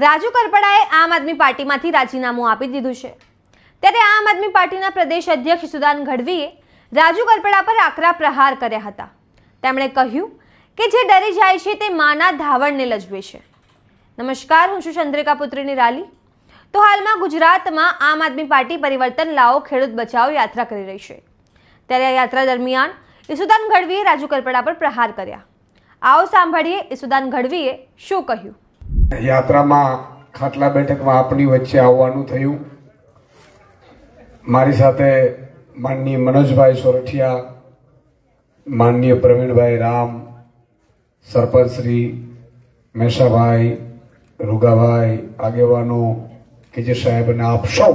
રાજુ કરપડાએ આમ આદમી પાર્ટીમાંથી રાજીનામું આપી દીધું છે। ત્યારે આમ આદમી પાર્ટીના પ્રદેશ અધ્યક્ષ ઈસુદાન ગઢવીએ રાજુ કરપડા પર આકરા પ્રહાર કર્યા હતા। તેમણે કહ્યું કે જે ડરી જાય છે તે માના ધાવણને લજવે છે। નમસ્કાર, હું છું ચંદ્રિકા પુત્રી નિરાલી। તો હાલમાં ગુજરાતમાં આમ આદમી પાર્ટી પરિવર્તન લાવો ખેડૂત બચાવ યાત્રા કરી રહી છે। ત્યારે આ યાત્રા દરમિયાન ઈસુદાન ગઢવીએ રાજુ કરપડા પર પ્રહાર કર્યા। આવો સાંભળીએ ઈસુદાન ગઢવીએ શું કહ્યું। યાત્રામાં ખાટલા બેઠકમાં આપણી વચ્ચે આવવાનું થયું। મારી સાથે માનનીય મનોજભાઈ સોરઠિયા, માનનીય પ્રવીણભાઈ રામ, સરપંચ શ્રી મેશાભાઈ, રૂગાભાઈ, આગેવાનો કેજે સાહેબ અને આપ સૌ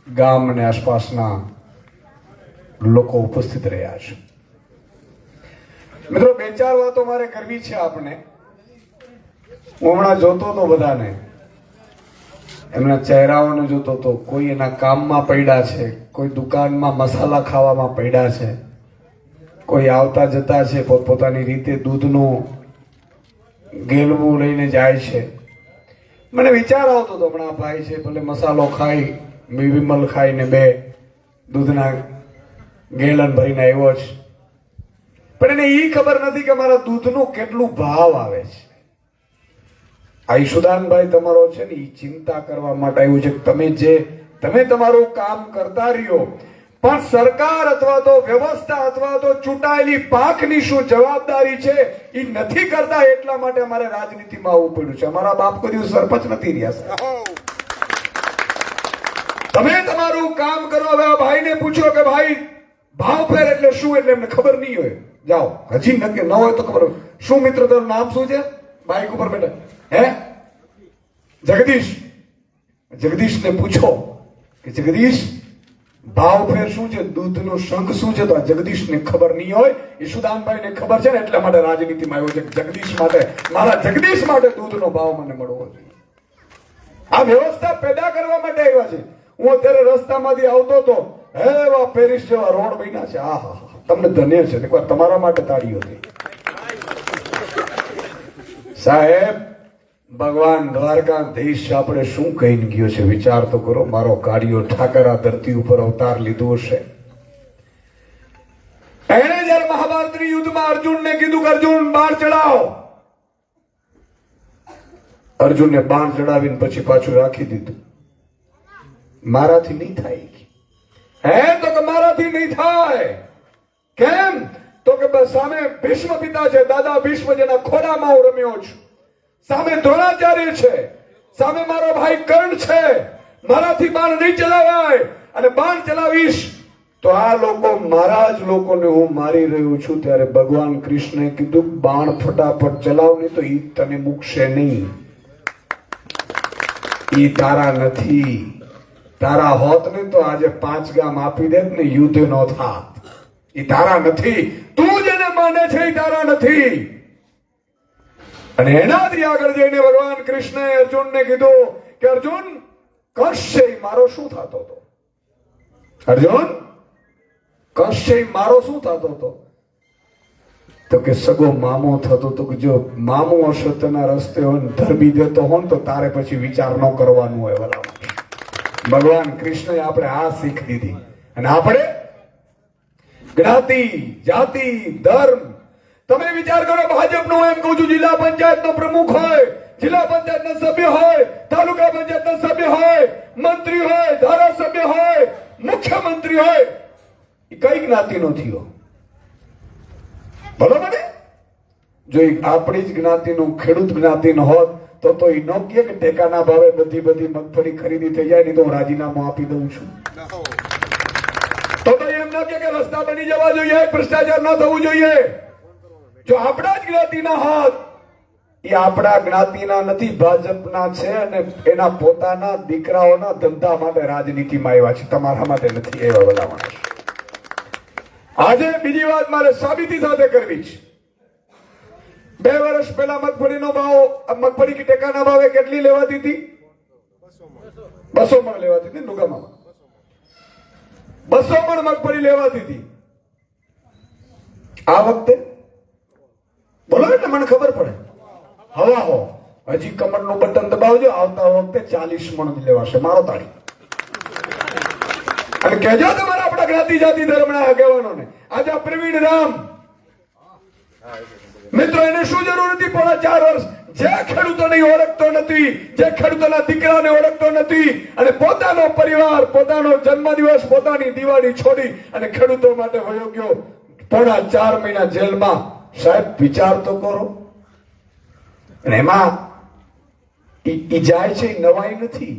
ગામ અને આસપાસના લોકો ઉપસ્થિત રહ્યા છે। મિત્રો, બે ચાર વાતો મારે કરવી છે આપને। હું હમણાં જોતો હતો બધાને, એમના ચહેરાઓને જોતો હતો। કોઈ એના કામમાં પડ્યા છે, કોઈ દુકાનમાં મસાલા ખાવામાં પડ્યા છે, કોઈ આવતા જતા છે, પોતપોતાની રીતે દૂધનું ગેલવું લઈને જાય છે। મને વિચાર આવતો હતો, હમણાં ભાઈ છે ભલે મસાલો ખાઈ, વિમલ ખાઈને બે દૂધના ગેલન ભરીને આવ્યો છે, પણ એને એ ખબર નથી કે મારા દૂધનું કેટલું ભાવ આવે છે। આ ઈસુદાનભાઈ તમારો છે ને, એ ચિંતા કરવા માટે આવ્યું છે કે તમે તમારું કામ કરતા રહ્યો, પણ સરકાર અથવા તો વ્યવસ્થા અથવા તો ચૂંટાયેલી પાંખની શું જવાબદારી છે એ નથી કરતા। એટલા માટે અમારે રાજનીતિમાં આવવું પડ્યું છે। અમારા બાપ કોઈ સરપંચ નથી રહ્યા। તમે તમારું કામ કરો। હવે ભાઈને પૂછો કે ભાઈ ભાવ ફેર એટલે શું, એટલે એમને ખબર નહીં હોય। જાઓ, હજી નક્કી ન હોય તો ખબર હોય। શું મિત્ર, તારું નામ શું છે? બાઈક ઉપર બેઠા હે જગદીશ, જગદીશને પૂછો કે જગદીશ ભાવ ફેર શું છે, દૂધનો શંખ શું છે? તો આ જગદીશને ખબર નહીં હોય। ઈસુદાનભાઈને ખબર છે ને, એટલા માટે રાજનીતિમાં આવ્યો છે। જગદીશ માટે, મારા જગદીશ માટે દૂધનો ભાવ મને મળવો જોઈએ। આ વ્યવસ્થા પેદા કરવા માટે આવ્યા છે। હું અત્યારે રસ્તામાંથી આવતો હતો, એવા પેરિસ જેવા રોડ બન્યા છે। આહા, તમને ધન્ય છે। એકવાર તમારા માટે તાળીઓ થઈ સાહેબ। ભગવાન દ્વારકાધીશ આપણે શું કહીને ગયો છે, વિચાર તો કરો। મારો કાળિયો ઠાકર આ ધરતી ઉપર અવતાર લીધો હશે। એણે જયારે મહાભારતના યુદ્ધમાં અર્જુનને કીધું કે અર્જુન બાણ ચડાવો, અર્જુનને બાણ ચડાવીને પછી પાછું રાખી દીધું। મારાથી નહીં થાય હે, તો કે મારાથી નહીં થાય। કેમ? તો કે બસ સામે ભીષ્મ પિતા છે, દાદા ભીષ્મ, જેના ખોળામાં હું રમ્યો છું। સામે દ્રોણાચાર્ય છે, સામે મારો ભાઈ કર્ણ છે। મારાથી બાણ નહીં ચલાવાય, અને બાણ ચલાવીશ તો આ લોકો મારા જ લોકોને હું મારી રહ્યો છું। ત્યારે ભગવાન કૃષ્ણે કીધું બાણ ફટાફટ ચલાવ, નહીં તો ઈ તને મૂકશે નહીં। ઈ તારા નથી। તારા હોત ને તો આજે 5 ગામ આપી દે ને, યુદ્ધ નો થાત। ઈ તારા નથી। તું જેને માને છે ઈ તારા નથી। અને એનાથી આગળ જઈને ભગવાન કૃષ્ણએ અર્જુનને કીધું કે અર્જુન કશ્ય મારો શું થતો હતો? અર્જુન કશ્ય મારો શું થતો હતો? તો કે સગો મામો થતો હતો। કે જો મામો અસત્યના રસ્તે હોય ને ધરબી દેતો હોય ને, તો તારે પછી વિચાર ન કરવાનું હોય। ભલા ભગવાન કૃષ્ણએ આપણે આ શીખ દીધી। અને આપણે જ્ઞાતિ, જાતિ, ધર્મ, તમે વિચાર કરો, ભાજપનો એમ કહું છું, જિલ્લા પંચાયતનો પ્રમુખ હોય, જિલ્લા પંચાયતના સભ્ય હોય, તાલુકા પંચાયતના સભ્ય હોય, મંત્રી હોય, ધારાસભ્ય હોય, મુખ્યમંત્રી હોય, એ કઈ જ્ઞાતિનો થયો? બરોબર ને? જો આપણી જ જ્ઞાતિનો, ખેડૂત જ્ઞાતિનો હોત તો એ ન કહે કે ટેકાના ભાવે બધી મગફળી ખરીદી થઈ જાય, નહીં તો હું રાજીનામું આપી દઉં છું। તો એમ ન કહે કે રસ્તા બની જવા જોઈએ, ભ્રષ્ટાચાર ન થવું જોઈએ। જો આપણા જ જ્ઞાતિના હોત, એ આપણા જ્ઞાતિના નથી, ભાજપના છે, અને એના પોતાના દીકરાઓના ધંધા માટે રાજનીતિમાં આવ્યા છે, તમારા માટે નથી એવા બધા માણસ। આજે બીજી વાત મારે સાબિતી સાથે કરવી છે। 2 વર્ષ પહેલા મગફળીનો ભાવ, મગફળી કે ટેકાના ભાવે કેટલી લેવાતી હતી? 200 મણ લેવાતી હતી। નુગામાં 200 મણ મગફળી લેવાતી હતી। આ વખતે બોલો એટલે મને ખબર પડે। હવા હો હજી કમરનું બટન દબાવજો, આવતા વખતે 40 મણ લેવાશે. મારો તાળી. અને કહેજો તમારા આપણા જ્ઞાતિ જાતિ ધર્મના આગેવાનોને, આજે આ પ્રવીણ રામ મિત્રો, એને શું જરૂર હતી? 4 વર્ષ જે ખેડૂતોને ઓળખતો નથી, જે ખેડૂતોના દીકરાને ઓળખતો નથી, અને પોતાનો પરિવાર, પોતાનો જન્મદિવસ, પોતાની દિવાળી છોડી અને ખેડૂતો માટે વયો ગયો. 4 મહિના જેલમાં. સાહેબ વિચાર તો કરો. અને એમાં ઈ જાય છે, નવાઈ નથી.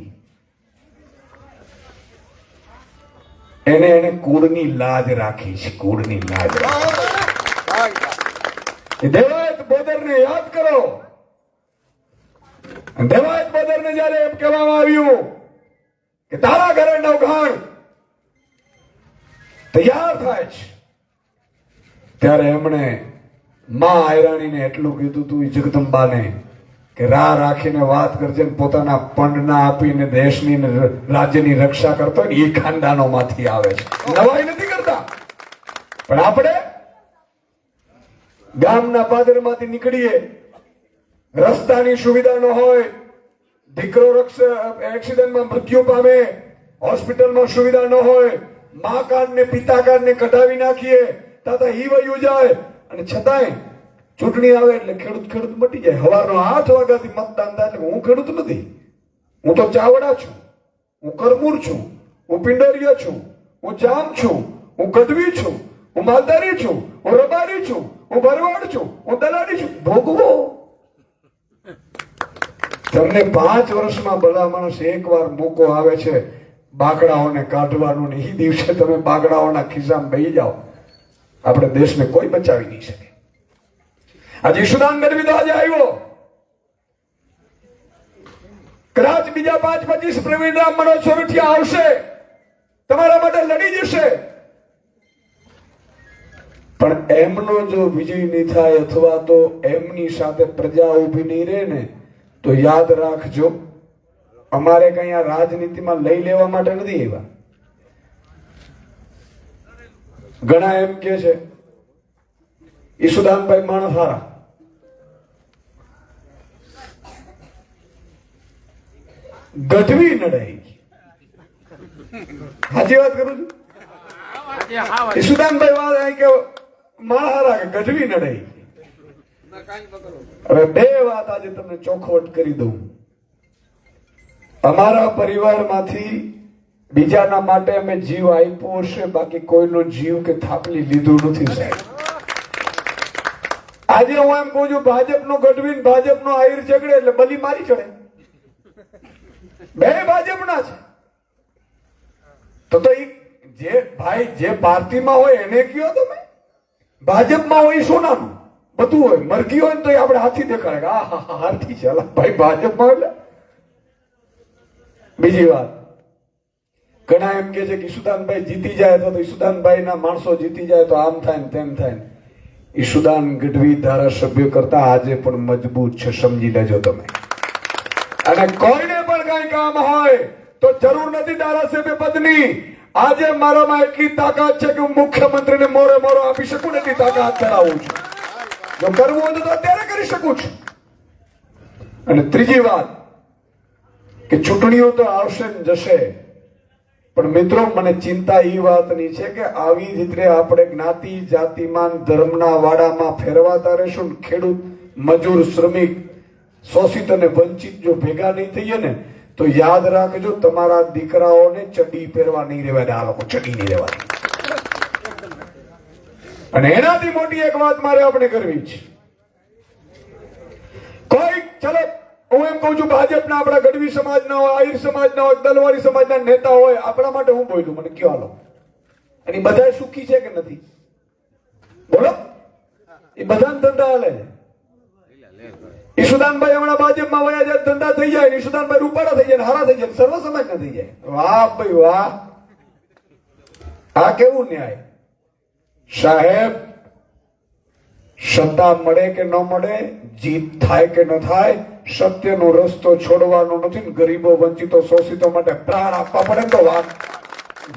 એને કુળની લાજ રાખી છે, કુળની લાજ રાખી. દેવાયત બોદરને યાદ કરો. દેવાયત બોદરને જ્યારે એમ કહેવામાં આવ્યું કે તારા ઘરે નવઘાણ તૈયાર થાય છે, ત્યારે એમણે માં આયરાણીને એટલું કીધું તું જગદંબાને કે રાહ રાખીને વાત કરજે, પોતાના પંડ ના આપીને દેશની ને રાજ્યની રક્ષા કરતો હોય ને એ ખાનદાનોમાંથી આવે છે. નવાઈ નથી કરતા. પણ આપણે ગામના પાદરમાંથી નીકળીએ, રસ્તાની સુવિધા ન હોય, દીકરો એક્સિડન્ટમાં મૃત્યુ પામે, હોસ્પિટલમાં સુવિધા ન હોય, મા કાર્ડ ને પિતા કાર્ડ ને કઢાવી નાખીએ, તાતા ઈ વયું જાય, અને છતાંય ચૂંટણી આવે એટલે ખેડૂત મટી જાય. સવારનો 8 વાગ્યાથી મતદાન થાય એટલે હું ખેડૂત નથી, હું તો ચાવડા છું, હું કરમૂર છું, હું પિંડોરિયો છું, હું જામ છું, હું ગઢવી છું, હું માલધારી છું, હું રબારી છું, હું ભરવાડ છું, હું દલાલી છું. ભોગવો. તમને 5 વર્ષમાં ભલા માણસ એકવાર મોકો આવે છે બાગડાઓને કાઢવાનો, ને એ દિવસે તમે બાગડાઓના ખિસ્સામાં બેસી જાઓ, આપણે દેશને કોઈ બચાવી નહીં શકે. આજે ઈશુદાન ગઢવી તો આજે આવ્યો, કદાચ બીજા 5-25 પ્રવીણ રામ મનોજ સોરઠિયા આવશે, તમારા માટે લડી જશે. પણ એમનો જો વિજય નહીં થાય, અથવા તો એમની સાથે પ્રજા ઉભી નહીં રહે ને, તો યાદ રાખજો, અમારે કઈ આ રાજનીતિમાં લઈ લેવા માટે નથી આવ્યા. ઘણા એમ કે છે ઈશુદાનભાઈ માણસ હારા. ગઢવી નડાઈ. સાચી વાત કરું છું. ઈશુદાનભાઈ વાત કે માણસ હારા કે ગઢવી નડાઈ. હવે 2 વાત આજે તમને ચોખવટ કરી દઉં. અમારા પરિવારમાંથી બીજાના માટે અમે જીવ આપ્યો હશે, બાકી કોઈનો જીવ કે થાપલી લીધું નથી સાહેબ. આજે હું એમ કહું છું, ભાજપનો ગઢવી ભાજપનો આહિર ઝઘડે એટલે બલી મારી ચડે. 2 ભાજપના છે તો જે ભાઈ જે પાર્ટીમાં હોય એને કયો તમે. ભાજપમાં હોય સોનાનું બધું હોય, મરઘી હોય ને તો આપણે હાથી દેખાડે કે આ હાથી છે ભાઈ ભાજપમાં. એટલે બીજી વાત, ઘણા એમ કે છે કે ઈશુદાનભાઈ જીતી જાય અથવા તો ઈશુદાનભાઈ ના માણસો જીતી જાય તો આમ થાય ને તેમ થાય. ઈશુદાન ગઢવી ધારાસભ્ય કરતા આજે પણ મજબૂત છે, સમજી લેજો તમે. અને કોઈને પણ કઈ કામ હોય તો જરૂર નથી ધારાસભ્ય પદની. આજે મારામાં એટલી તાકાત છે કે હું મુખ્યમંત્રીને મોરે મોરો આપી શકું, એટલી તાકાત ધરાવું છું. જો કરવું હોય તો અત્યારે કરી શકું છું. અને ત્રીજી વાત કે ચૂંટણીઓ તો આવશે ને જશે, પણ મિત્રો મને ચિંતા એ વાતની છે કે આવી રીતે આપણે જ્ઞાતિ જાતિમાન ધર્મના વાડામાં ફેરવાતા રહેશું. ખેડૂત, મજૂર, શ્રમિક, શોષિત અને વંચિત જો ભેગા નહીં થઈએ ને તો યાદ રાખજો, તમારા દીકરાઓને ચડી પહેરવા નહીં રહેવા દે. આ લોકો ચડી નહીં રહેવા દે. અને એનાથી મોટી એક વાત મારે આપણે કરવી છે. કોઈ ચલો હું એમ કહું છું, ભાજપના આપણા ગઢવી સમાજના હોય, આહિર સમાજના હોય, દલવારી સમાજના નેતા હોય, આપણા માટે હું બોલ્યું મને કયો હાલો. અને બધા સુખી છે કે નથી? બોલો. એ બધા ધંધા હાલે છે. ઈશુદાનભાઈ હમણાં ભાજપમાં વયા જાય, ધંધા થઈ જાય. ઈશુદાનભાઈ રૂપાળા થઈ જાય, હારા થઈ જાય, સર્વ સમાજના થઈ જાય. વાહ ભાઈ વાહ, આ કેવું ન્યાય સાહેબ. સત્તા મળે કે ન મળે, જીત થાય કે ન થાય, સત્યનો રસ્તો છોડવાનો નથી. ગરીબો, વંચિતો, શોષિતો માટે પ્રાણ આપવા પડે તો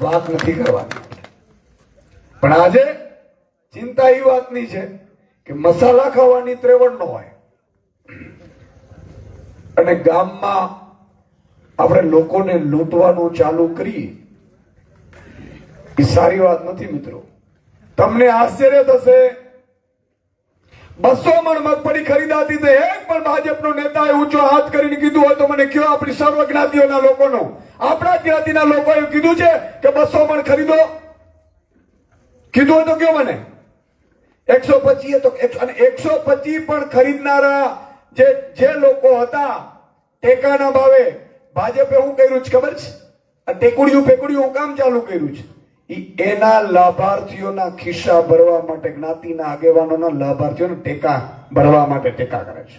વાત નથી કરવાની. પણ આજે ચિંતા એ વાતની છે કે મસાલા ખાવાની ત્રેવડ ન હોય, અને ગામમાં આપણે લોકોને લૂંટવાનું ચાલુ કરીએ એ સારી વાત નથી મિત્રો. તમને આશ્ચર્ય થશે, 200 મણ મગફળી ખરીદાતી તે એક પણ ભાજપનો નેતાએ ઊંચો હાથ કરીને કીધું હોય તો મને કયો. આપણી સર્વ જ્ઞાતિઓના લોકોનો, આપણા જ્ઞાતિના લોકોએ કીધું છે કે 200 મણ ખરીદો? કીધું હોય તો કયો મને. 125 તો 125 પણ ખરીદનારા જે લોકો હતા ટેકાના ભાવે, ભાજપે શું કર્યું છે ખબર છે? આ ટેકુડિયું ફેકુડિયું કામ ચાલુ કર્યું છે. એના લાભાર્થીઓના ખિસ્સા ભરવા માટે, જ્ઞાતિના આગેવાનોના લાભાર્થીઓના ટેકા ભરવા માટે ટેકા કરે છે.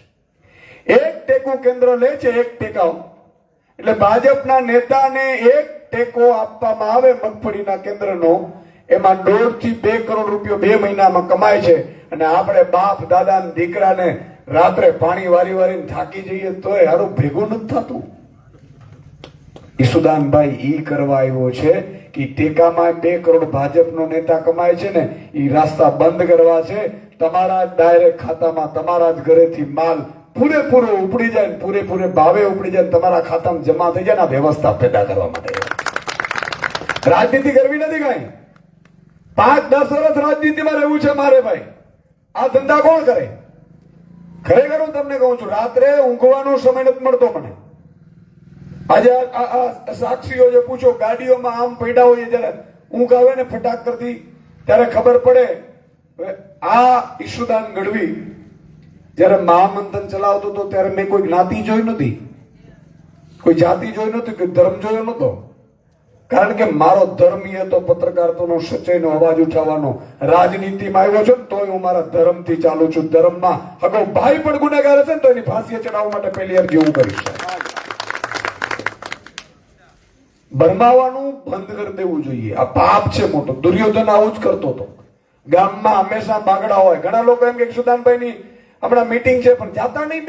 એક ટેકું કેન્દ્ર લે છે, એક ટેકા. એટલે ભાજપના નેતાને એક ટેકો આપવામાં આવે મગફળીના કેન્દ્રનો, એમાં 1.5 થી 2 કરોડ રૂપિયા 2 મહિનામાં કમાય છે. અને આપણે બાપ દાદા દીકરાને રાત્રે પાણી વારી વારીને થાકી જઈએ તોય હારું ભેગું નથી થતું. ઈસુદાનભાઈ ઈ કરવા આવ્યો છે કે ટેકામાં 2 કરોડ ભાજપનો નેતા કમાય છે ને, ઈ રાસ્તા બંધ કરવા છે. તમારા જ ડાયરેક્ટ ખાતામાં, તમારા જ ઘરેથી માલ પૂરેપૂરો ઉપડી જાય ને પૂરેપૂરે ભાવે ઉપડી જાય, તમારા ખાતામાં જમા થઈ જાય ને, આ વ્યવસ્થા પેદા કરવા માટે. રાજનીતિ કરવી નથી કાંઈ. 5-10 વર્ષ રાજનીતિમાં રહેવું છે મારે ભાઈ. આ ધંધા કોણ કરે? ખરેખર હું તમને કહું છું, રાત્રે ઊંઘવાનો સમય નથી મળતો મને. આજે સાક્ષીઓ જે પૂછો, ગાડીઓમાં આમ પડ્યા હોય જયારે ઊંઘ આવે ને ફટાક કરતી, ત્યારે ખબર પડે. આ ઈશુદાન ગઢવી જયારે મહામંથન ચલાવતો હતો ત્યારે મેં કોઈ જ્ઞાતિ જોઈ નથી, કોઈ જાતિ જોઈ નથી, કોઈ ધર્મ જોયો નતો. કારણ કે મારો ધર્મ એ હતો પત્રકારત્વનો, સચ્ચાઈનો અવાજ ઉઠાવવાનો. રાજનીતિમાં આવ્યો છું ને તોય હું મારા ધર્મથી ચાલુ છું. ધર્મમાં અગાઉ ભાઈ પણ ગુનેગાર હશે ને તો એની ફાંસીએ ચડાવવા માટે પહેલી અરજી હું કરીશ. ભરમાવાનું બંધ કરી દેવું જોઈએ. આ પાપ છે મોટો. દુર્યોધન આવું જ કરતો હતો. ગામમાં હંમેશા બાગડા હોય. ઘણા લોકો એમ કે સુદાનભાઈ ની હમણાં મીટિંગ છે પણ જાતા નહીં.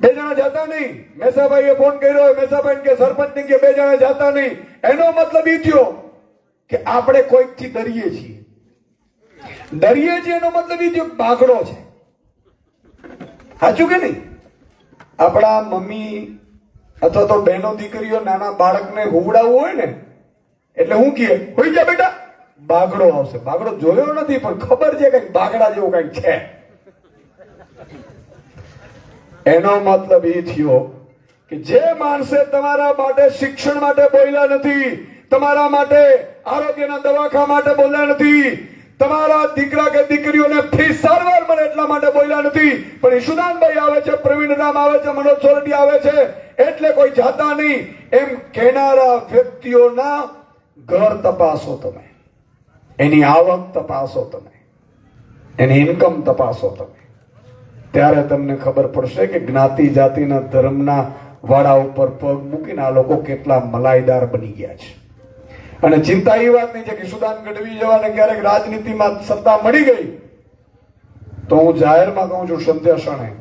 2 જણા જાતા નહીં. મેસાભાઈએ ફોન કર્યો, મેસાભાઈ કે સરપંચ કે 2 જણા જાતા નહીં. એનો મતલબ એ થયો કે આપણે કોઈકથી ડરીએ છીએ. એનો મતલબ એ થયો બાગડો છે. સાચું કે નહીં? આપણા મમ્મી અથવા તો બહેનો દીકરીઓ નાના બાળકને હુવડાવવું હોય ને એટલે હું કહે, હોઈ જા બેટા, બાગડો આવશે. બાગડો જોયો નથી પણ ખબર છે કઈક બાગડા જેવું કઈક છે. એનો મતલબ એ થયો કે જે માણસે તમારા માટે શિક્ષણ માટે બોલ્યા નથી, તમારા માટે આરોગ્યના દવાખાના માટે બોલ્યા નથી, તમારા દીકરા કે દીકરીઓને ફી સારવાર મળે એટલા માટે બોલ્યા નથી, પણ ઈશુદાનભાઈ આવે છે, પ્રવીણ રામ આવે છે, મનોજ સોરઠિયા આવે છે એટલે કોઈ જાતા નહીં, એમ કહેનારા વ્યક્તિઓના ઘર તપાસો તમે, એની આવક તપાસો તમે, એની ઇન્કમ તપાસો તમે. ત્યારે તમને ખબર પડશે કે જ્ઞાતિ જાતિના ધર્મના વાડા ઉપર પગ મૂકીને આ લોકો કેટલા મલાઈદાર બની ગયા છે. અને ચિંતા એ વાતની છે કે સુદાન ગઢવી જવાને ક્યારેક રાજનીતિમાં સત્તા મળી ગઈ તો હું જાહેરમાં કહું છું, સંધ્યા ક્ષણે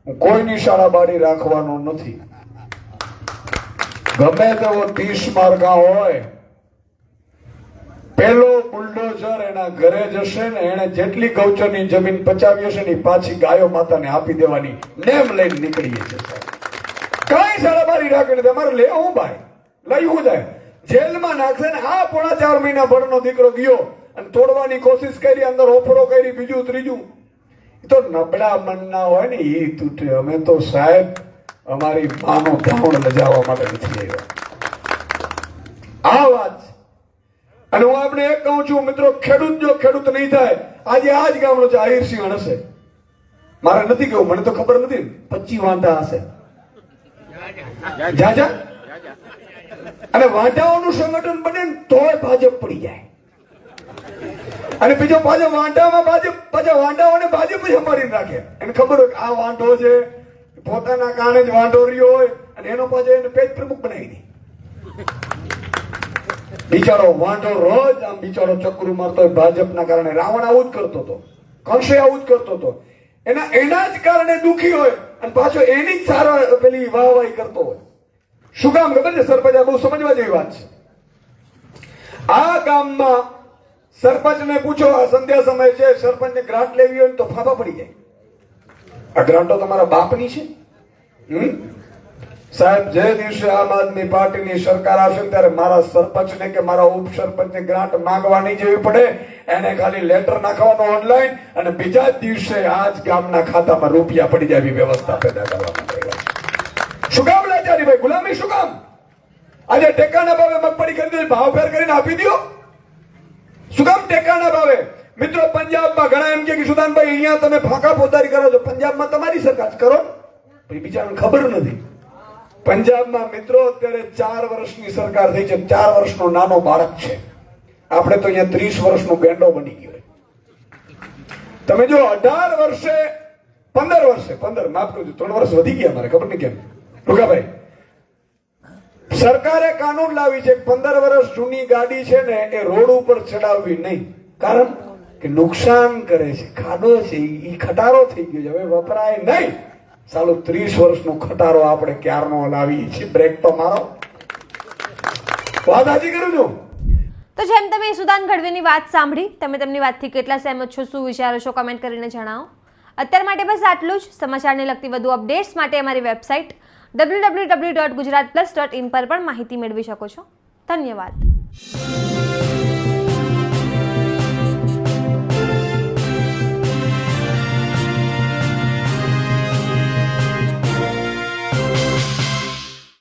હું કોઈની શાળા બારી રાખવાનો નથી. ગમે તેવો 30 માર્ગા હોય, પેલો બુલડોઝર એના ઘરે જશે ને એને જેટલી ગૌચરની જમીન પચાવી હશે ને પાછી ગાયો માતાને આપી દેવાની નેમ લઈને નીકળીએ છીએ. કઈ શાળા બારી રાખી નથી. અમારે લેવું ભાઈ, લઈ હું જાય જેલમાં નાખશે ને. આ 4.5 મહિના ભરનો દીકરો ગયો અને તોડવાની કોશિશ કરી, અંદર ઓફરો કરી, બીજું ત્રીજું. તો નબળા મનના હોય ને એ તૂટે. અમે તો સાહેબ અમારી માનો ધાવણ લજાવવા માટે નથી આવ્યા. આ વાત. અને હું આપણે એક કહું છું મિત્રો, ખેડૂત જો ખેડૂત નહીં થાય, આજે આ જ ગામનો છે આહિરસિંહ હશે. મારે નથી કેવું, મને તો ખબર નથી. 25 વાંઢા હશે. જાજા. અને વાંઢાઓનું સંગઠન બને ને તોય ભાજપ પડી જાય. અને બીજો પાછો વાંઢામાં ભાજપ, પાછા વાંઢાઓને ભાજપ જ સંભાળીને રાખે. એને ખબર હોય કે આ વાંઢો છે, પોતાના કારણે જ વાંઢો રહ્યો હોય અને એનો પાછો એને પેજ પ્રમુખ બનાવી દે. બિચારો વાંઢો રોજ આમ બિચારો ચક્રું મારતો હોય ભાજપના કારણે. રાવણ આવું જ કરતો હતો, કંસે આવું જ કરતો હતો. એના જ કારણે દુખી હોય અને પાછો એની જ સારા પેલી વાહવાહી કરતો હોય. શું કામ ખબર છે સરપંચ? આ બહુ સમજવા જેવી વાત છે. આ ગામમાં સરપંચને પૂછો, આ સંધ્યા સમય છે, સરપંચને ગ્રાન્ટ લેવી હોય તો ફાફા પડી જાય. આ ગ્રાન્ટો તમારા બાપની છે, સાહેબ, જે દિવસે આમ આદમી પાર્ટીની સરકાર આવશે ત્યારે મારા સરપંચને કે મારા ઉપસરપંચને ગ્રાન્ટ માંગવા નહીં જવી પડે. એને ખાલી લેટર નાખવાનો ઓનલાઈન અને બીજા જ દિવસે આ જ ગામના ખાતામાં રૂપિયા પડી જાય એવી વ્યવસ્થા પેદા કરવા માટે. શું કામ લાચારી ભાઈ, ગુલામી શું કામ? આજે ટેકાના ભાવે મગફળી ખરીદી ભાવ ફેર કરીને આપી દો. શું કામ ટેકાના ભાવે? મિત્રો, પંજાબમાં ઘણા એમ કે સુદાનભાઈ અહીંયા તમે ફાંકા પોતારી કરો છો, પંજાબમાં તમારી સરકાર કરો. બીજાને ખબર નથી. પંજાબમાં મિત્રો અત્યારે 4 વર્ષની સરકાર થઈ છે. 4 વર્ષનો નાનો બાળક છે. આપણે તો અહીંયા 30 વર્ષનો ગેંડો બની ગયો. તમે જો 18 વર્ષે 15 વર્ષે 15 માફ કરજો, 3 વર્ષ વધી ગયા મારે ખબર નહીં કેમ. ટૂંકાભાઈ, સરકારે કાનૂન લાવી છે 15 વર્ષ જૂની ગાડી છે ને એ રોડ ઉપર ચડાવવી નહીં. કારણ કે નુકસાન કરે છે, ખાડો છે, એ ખટારો થઈ ગયો છે, હવે વપરાય નહીં. સાલું 30 વર્ષનો ખટારો આપણે ક્યારનો લાવીએ છીએ. બ્રેક તો મારો. વાત હાજી કરું છું. તો જેમ તમે ઈસુદાન ગઢવીની વાત સાંભળી, તમે તેમની વાતથી કેટલા સહેમત છો, શું વિચારો છો, કમેન્ટ કરીને જણાવો. અત્યાર માટે બસ આટલું જ. સમાચારને લગતી વધુ અપડેટ્સ માટે અમારી વેબસાઇટ www.gujaratplus.in પર પણ માહિતી મેળવી શકો છો. ધન્યવાદ.